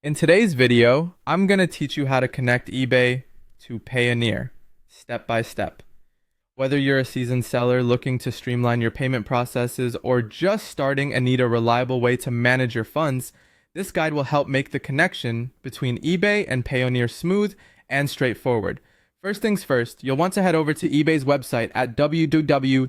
In today's video, I'm going to teach you how to connect eBay to Payoneer, step by step. Whether you're a seasoned seller looking to streamline your payment processes or just starting and need a reliable way to manage your funds, this guide will help make the connection between eBay and Payoneer smooth and straightforward. First things first, you'll want to head over to eBay's website at www.ebay.com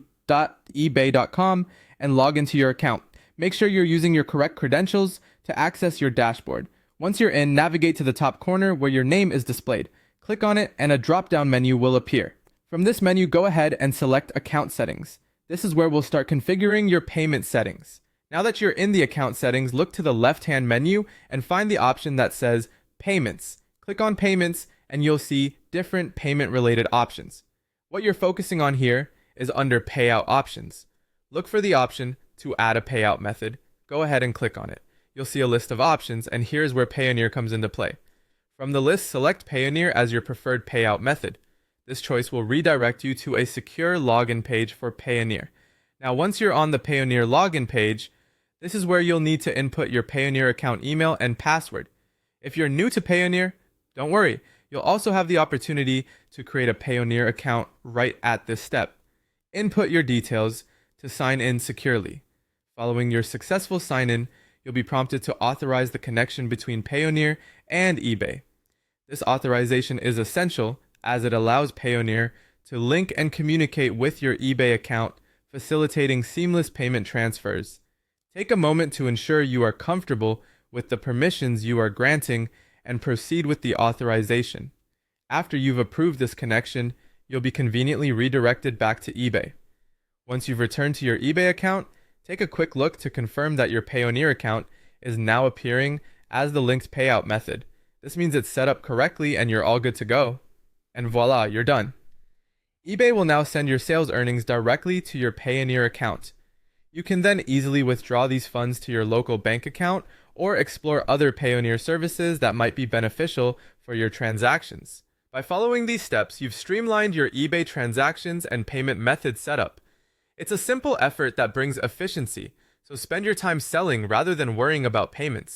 and log into your account. Make sure you're using your correct credentials to access your dashboard. Once you're in, navigate to the top corner where your name is displayed. Click on it and a drop-down menu will appear. From this menu, go ahead and select Account Settings. This is where we'll start configuring your payment settings. Now that you're in the account settings, look to the left-hand menu and find the option that says Payments. Click on Payments and you'll see different payment-related options. What you're focusing on here is under Payout Options. Look for the option to add a payout method. Go ahead and click on it. You'll see a list of options, and here's where Payoneer comes into play. From the list, select Payoneer as your preferred payout method. This choice will redirect you to a secure login page for Payoneer. Now, once you're on the Payoneer login page, this is where you'll need to input your Payoneer account email and password. If you're new to Payoneer, don't worry. You'll also have the opportunity to create a Payoneer account right at this step. Input your details to sign in securely. Following your successful sign-in, you'll be prompted to authorize the connection between Payoneer and eBay. This authorization is essential as it allows Payoneer to link and communicate with your eBay account, facilitating seamless payment transfers. Take a moment to ensure you are comfortable with the permissions you are granting and proceed with the authorization. After you've approved this connection, you'll be conveniently redirected back to eBay. Once you've returned to your eBay account, take a quick look to confirm that your Payoneer account is now appearing as the linked payout method. This means it's set up correctly and you're all good to go. And voila, you're done. eBay will now send your sales earnings directly to your Payoneer account. You can then easily withdraw these funds to your local bank account or explore other Payoneer services that might be beneficial for your transactions. By following these steps, you've streamlined your eBay transactions and payment method setup. It's a simple effort that brings efficiency, so spend your time selling rather than worrying about payments.